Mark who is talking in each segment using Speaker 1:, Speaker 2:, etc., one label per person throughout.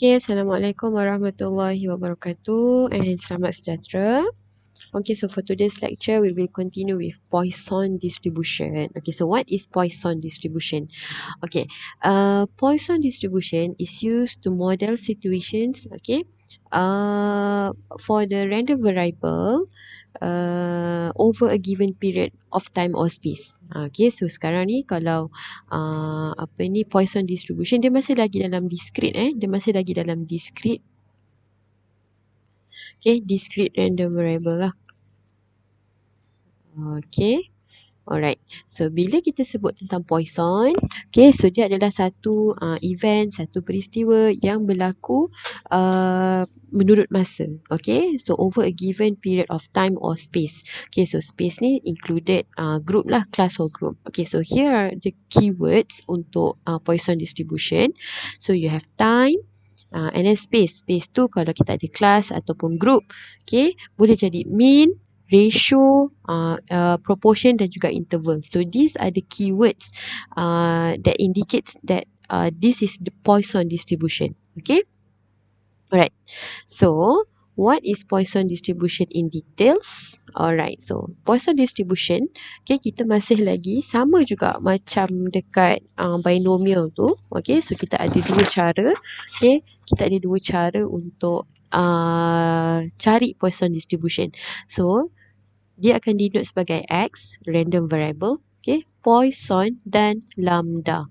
Speaker 1: Okay, Assalamualaikum warahmatullahi wabarakatuh and selamat sejahtera. Okay, so for today's lecture, we will continue with Poisson distribution. Okay, so what is Poisson distribution? Okay, Poisson distribution is used to model situations, okay, for the random variable over a given period of time or space. Okay, so sekarang ni kalau apa ni Poisson distribution, dia masih lagi dalam discrete dia masih lagi dalam discrete. Okay, discrete random variable lah. Okay. Alright, so bila kita sebut tentang Poisson, okay, so dia adalah satu event, satu peristiwa yang berlaku menurut masa, okay, so over a given period of time or space. Okay, so space ni included group lah, class or group. Okay, so here are the keywords untuk Poisson distribution. So you have time, and then space. Space tu kalau kita ada class ataupun group, okay, boleh jadi mean, ratio, proportion dan juga interval. So these are the keywords that indicates that this is the Poisson distribution. Okay. Alright. So what is Poisson distribution in details? Alright. So Poisson distribution, okay, kita masih lagi sama juga macam dekat binomial tu. Okay. So kita ada dua cara. Okay. Kita ada dua cara untuk cari Poisson distribution. So dia akan denote sebagai X, random variable, okay, Poisson dan lambda.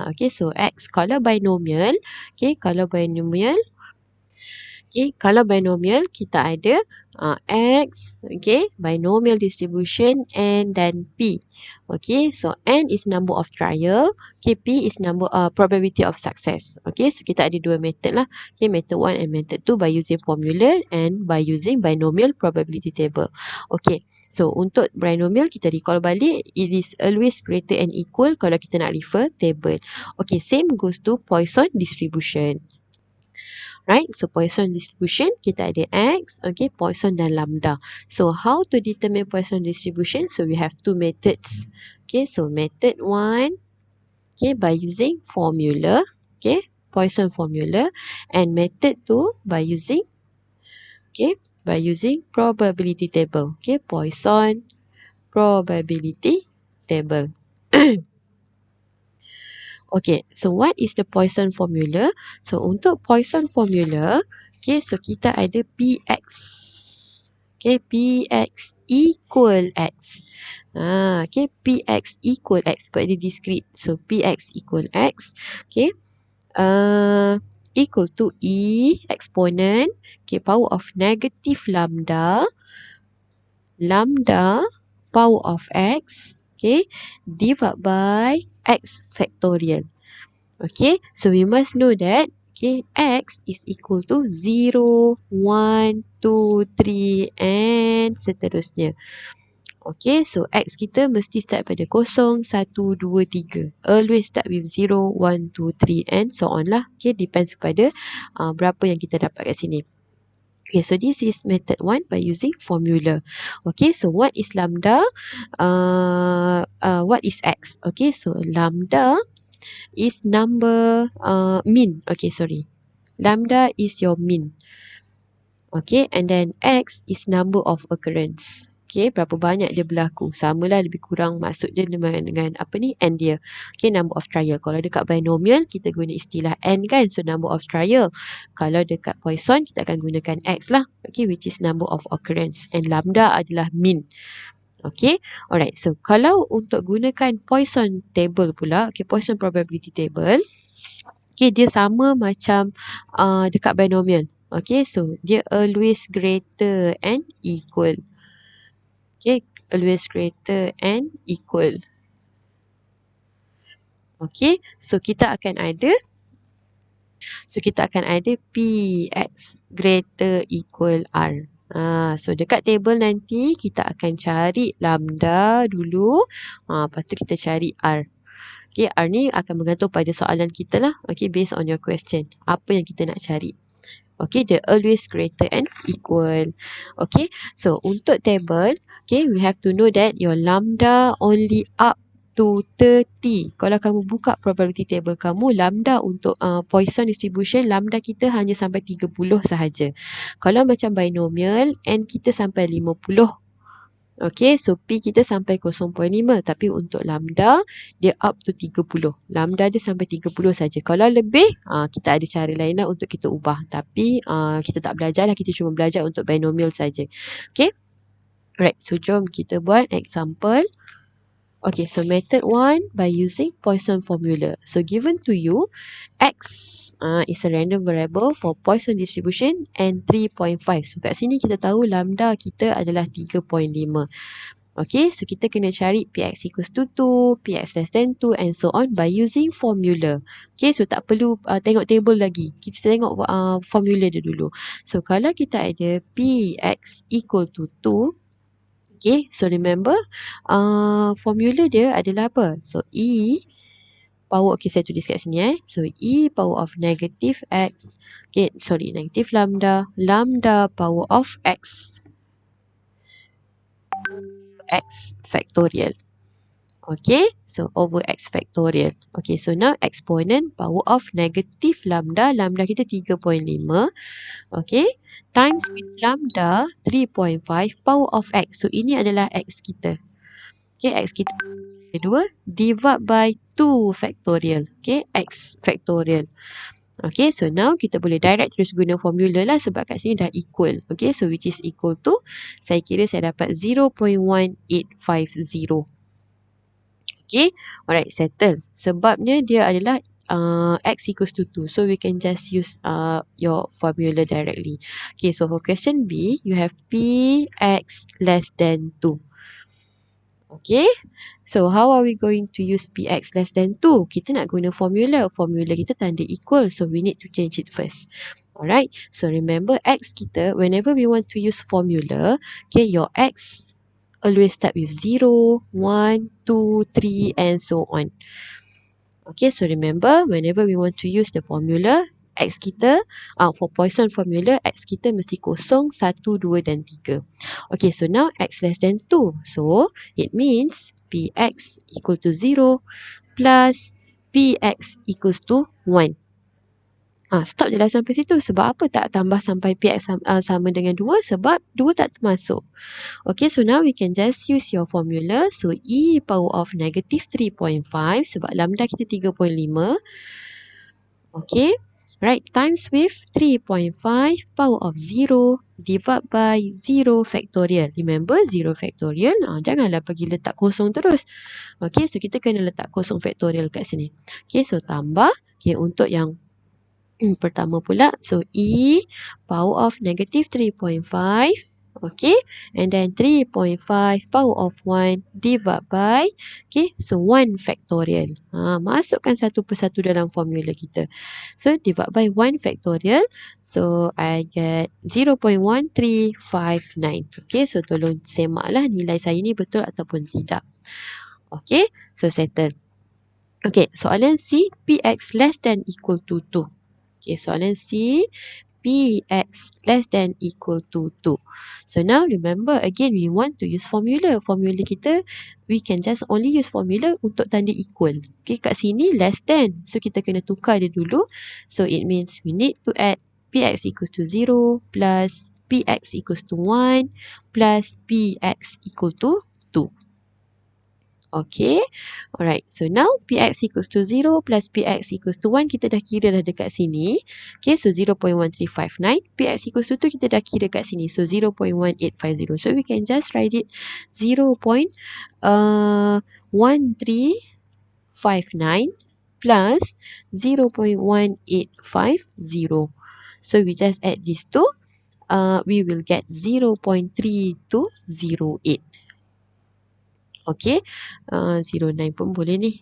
Speaker 1: Okay, so X kalau binomial, okay, kalau binomial kita ada X, okay, binomial distribution N dan P. Okay, so N is number of trial, okay, P is number probability of success. Okay, so kita ada dua method lah. Okay, method 1 and method 2 by using formula and by using binomial probability table. Okay, so untuk binomial kita recall balik, it is always greater and equal kalau kita nak refer table. Okay, same goes to Poisson distribution. Right, so Poisson distribution kita ada X, okay, Poisson dan lambda. So how to determine Poisson distribution? So we have two methods. Okay, so method 1, okay, by using formula, okay, Poisson formula, and method 2 by using, okay, by using probability table. Okay, Poisson probability table. Okay, so what is the Poisson formula? So untuk Poisson formula, okay, so kita ada Px. Okay, Px equal X. Okay, Px equal X, but dia discrete. So Px equal X, okay, equal to E exponent, okay, power of negative lambda, lambda power of X, okay, divided by X factorial. Okay, so we must know that, okay, X is equal to 0, 1, 2, 3 and seterusnya. Okay, so X kita mesti start pada 0, 1, 2, 3. Always start with 0, 1, 2, 3 and so on lah. Okay, depends kepada berapa yang kita dapat kat sini. Okay, so this is method 1 by using formula. Okay, so what is lambda? What is X? Okay, so lambda is number mean. Okay, sorry. Lambda is your mean. Okay, and then X is number of occurrence. Okay, berapa banyak dia berlaku. Samalah lebih kurang maksud dia dengan apa ni, N dia. Okay, number of trial. Kalau dekat binomial, kita guna istilah N kan. So, number of trial. Kalau dekat Poisson, kita akan gunakan X lah. Okay, which is number of occurrence. And lambda adalah mean. Okay, alright. So, kalau untuk gunakan Poisson table pula, okay, Poisson probability table, okay, dia sama macam dekat binomial. Okay, so dia always greater and equal. Okay, always greater and equal. Okay, so kita akan ada Px greater equal R. So dekat table nanti kita akan cari lambda dulu. Lepas tu kita cari R. Okay, R ni akan bergantung pada soalan kita lah. Okay, based on your question. Apa yang kita nak cari. Okay, the always greater and equal. Okay, so untuk table, okay, we have to know that your lambda only up to 30. Kalau kamu buka probability table kamu, lambda untuk Poisson distribution, lambda kita hanya sampai 30 sahaja. Kalau macam binomial, n kita sampai 50. Okay, so P kita sampai 0.5, tapi untuk lambda dia up to 30. Lambda dia sampai 30 saja. Kalau lebih, kita ada cara lain lah untuk kita ubah. Tapi kita tak belajar lah, kita cuma belajar untuk binomial saja. Okay, alright, so jom kita buat example. Okay, so method 1 by using Poisson formula. So given to you, X is a random variable for Poisson distribution and 3.5. So kat sini kita tahu lambda kita adalah 3.5. Okay, so kita kena cari Px equals to 2, Px less than 2 and so on by using formula. Okay, so tak perlu tengok table lagi. Kita tengok formula dia dulu. So kalau kita ada Px equal to 2, okay, so remember formula dia adalah apa? So E power, okay saya tulis kat sini So E power of negative X, okay sorry, negative lambda, lambda power of X, X factorial. Okay, so over X factorial. Okay, so now exponent power of negative lambda, lambda kita 3.5. Okay, times with lambda 3.5 power of X. So ini adalah X kita. Okay, X kita 2 divide by 2 factorial. Okay, X factorial. Okay, so now kita boleh direct terus guna formula lah sebab kat sini dah equal. Okay, so which is equal to, saya kira saya dapat 0.1850. Okay, alright, settle. Sebabnya dia adalah X equals to 2. So we can just use your formula directly. Okay, so for question B, you have Px less than 2. Okay, so how are we going to use Px less than 2? Kita nak guna formula. Formula kita tanda equal. So we need to change it first. Alright, so remember X kita, whenever we want to use formula, okay, your X always start with 0, 1, 2, 3 and so on. Okay, so remember whenever we want to use the formula, X kita, for Poisson formula, X kita mesti 0, 1, 2 dan 3. Okay, so now X less than 2. So, it means Px equal to 0 plus Px equals to 1. Stop je lah sampai situ. Sebab apa tak tambah sampai Px sama dengan 2? Sebab 2 tak termasuk. Okay, so now we can just use your formula. So, E power of negative 3.5 sebab lambda kita 3.5. Okay, right, times with 3.5 power of 0 divide by 0 factorial. Remember 0 factorial, janganlah pergi letak kosong terus. Okay, so kita kena letak kosong factorial kat sini. Okay, so tambah. Okay, untuk yang pertama pula, so E power of negative 3.5, okay, and then 3.5 power of 1 divide by, okay, so 1 factorial. Masukkan satu persatu dalam formula kita. So divide by 1 factorial, so I get 0.1359. Okay, so tolong semaklah nilai saya ni betul ataupun tidak. Okay, so settle. Okay, soalan C, Px less than equal to 2. Okay, soalan C, Px less than equal to 2. So now remember again we want to use formula. Formula kita, we can just only use formula untuk tanda equal. Okay, kat sini less than. So kita kena tukar dia dulu. So it means we need to add Px equals to 0 plus Px equals to 1 plus Px equal to 2. Okay, alright. So now Px equals to 0 plus Px equals to 1 kita dah kira dah dekat sini. Okay, so 0.1359. Px equals to 2 kita dah kira kat sini. So 0.1850. So we can just write it 0.1359 plus 0.1850. So we just add these two. We will get 0.3208. Okay, 09 pun boleh ni.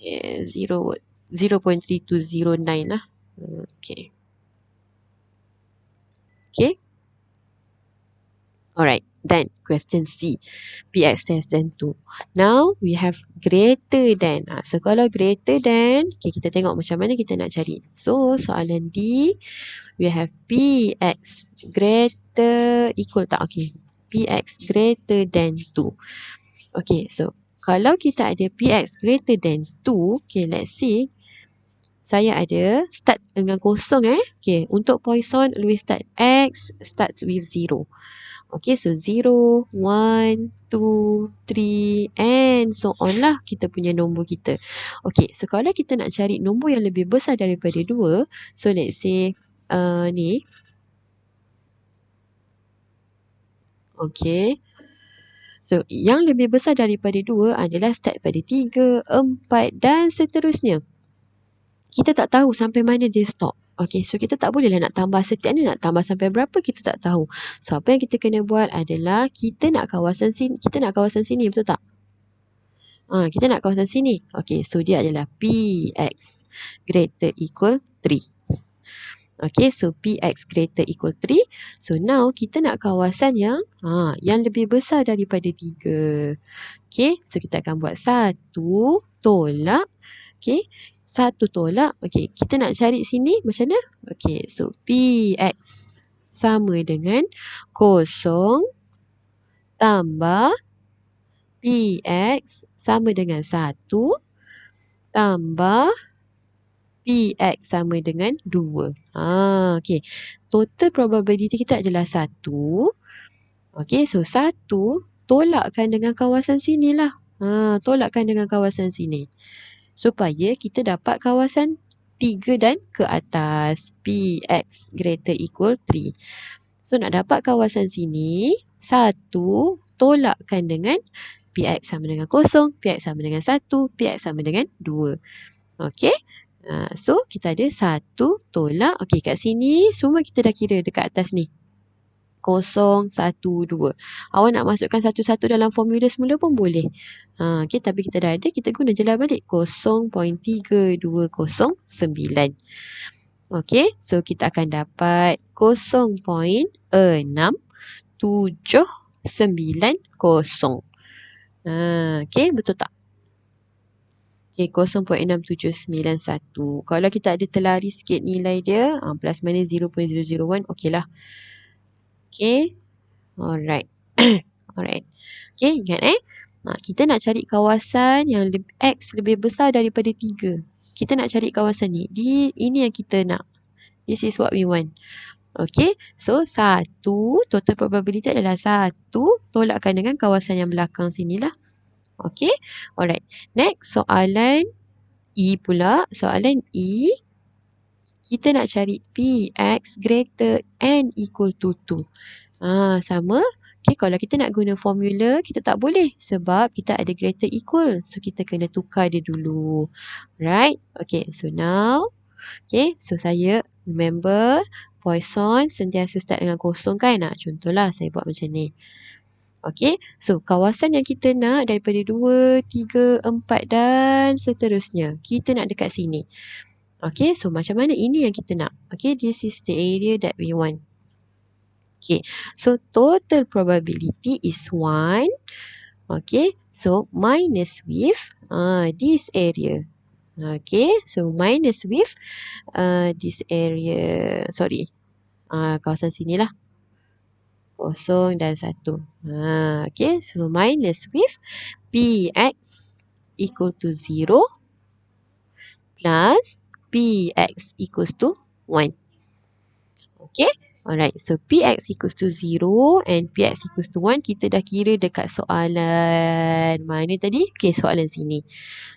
Speaker 1: 0.3209 lah. Okay. Okay. Alright, then question C. Px less than 2. Now, we have greater than. So, kalau greater than, okay, kita tengok macam mana kita nak cari. So, soalan D, we have Px greater equal tak? Okay. Px greater than 2. Okay, so kalau kita ada Px greater than 2, okay, let's see. Saya ada start dengan kosong Okay, untuk Poisson always start X starts with 0. Okay, so 0, 1, 2, 3 and so on lah kita punya nombor kita. Okay, so kalau kita nak cari nombor yang lebih besar daripada 2, so let's say ni. Okay. So, yang lebih besar daripada 2 adalah start pada 3, 4 dan seterusnya. Kita tak tahu sampai mana dia stop. Okay, so kita tak bolehlah nak tambah setiap ni, nak tambah sampai berapa kita tak tahu. So, apa yang kita kena buat adalah kita nak kawasan sini, betul tak? Kita nak kawasan sini. Okay, so dia adalah Px greater equal 3. Okay, so Px greater equal 3. So, now kita nak kawasan yang lebih besar daripada 3. Okay, so kita akan buat 1 tolak. Okay, 1 tolak. Okay, kita nak cari sini macam mana? Okay, so Px sama dengan 0 tambah Px sama dengan 1 tambah Px sama dengan 2. Okay, total probability kita adalah 1. Okay, so 1 tolakkan dengan kawasan sini lah. Tolakkan dengan kawasan sini. Supaya kita dapat kawasan 3 dan ke atas. Px greater equal 3. So, nak dapat kawasan sini, 1 tolakkan dengan Px sama dengan 0, Px sama dengan 1, Px sama dengan 2. Okay. So, kita ada 1 tolak. Okay, kat sini semua kita dah kira dekat atas ni. 0, 1, 2. Awak nak masukkan satu-satu dalam formula semula pun boleh. Okay, tapi kita dah ada, kita guna je lah balik. 0.3209. Okay, so kita akan dapat 0.6790. Okay, betul tak? Okay, 0.6791. Kalau kita ada terlari sikit nilai dia, plus minus 0.001, okey lah. Okay, alright. Alright. Okay, ingat kita nak cari kawasan yang X lebih besar daripada 3. Kita nak cari kawasan ni. Ini yang kita nak. This is what we want. Okay, so 1, total probability adalah 1, tolakkan dengan kawasan yang belakang sinilah. Okay, alright. Next, soalan E pula. Soalan E, kita nak cari Px greater and equal to 2. Sama. Okay, kalau kita nak guna formula, kita tak boleh sebab kita ada greater equal. So, kita kena tukar dia dulu. Right? Okay, so now, okay, so saya remember Poisson sentiasa start dengan kosong kan? Contohlah saya buat macam ni. Okay, so kawasan yang kita nak daripada 2, 3, 4 dan seterusnya. Kita nak dekat sini. Okay, so macam mana ini yang kita nak? Okay, this is the area that we want. Okay, so total probability is 1. Okay, so minus with this area. Okay, so minus with this area. Sorry, kawasan sini lah. 0 dan 1. Okay, so minus with Px equal to 0 plus Px equals to 1. Okay, alright. So Px equals to 0 and Px equals to 1. Kita dah kira dekat soalan mana tadi? Okay, soalan sini.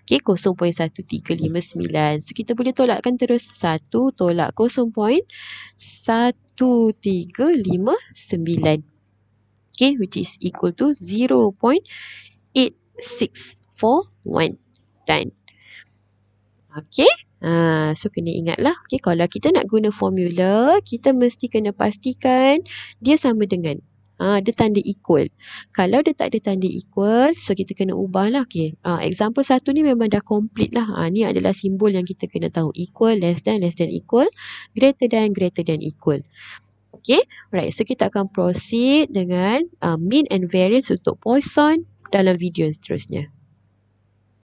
Speaker 1: Okay, 0.1359. So kita boleh tolakkan terus. 1 tolak 0.1359. Okay, which is equal to 0.8641. Done. Okay. So kena ingatlah. Okay, kalau kita nak guna formula, kita mesti kena pastikan dia sama dengan. Dia tanda equal. Kalau dia tak ada tanda equal, so kita kena ubahlah. Okay. Example 1 ni memang dah complete lah. Ni adalah simbol yang kita kena tahu. Equal, less than equal, greater than equal. Okay, right. So kita akan proceed dengan mean and variance untuk Poisson dalam video yang seterusnya.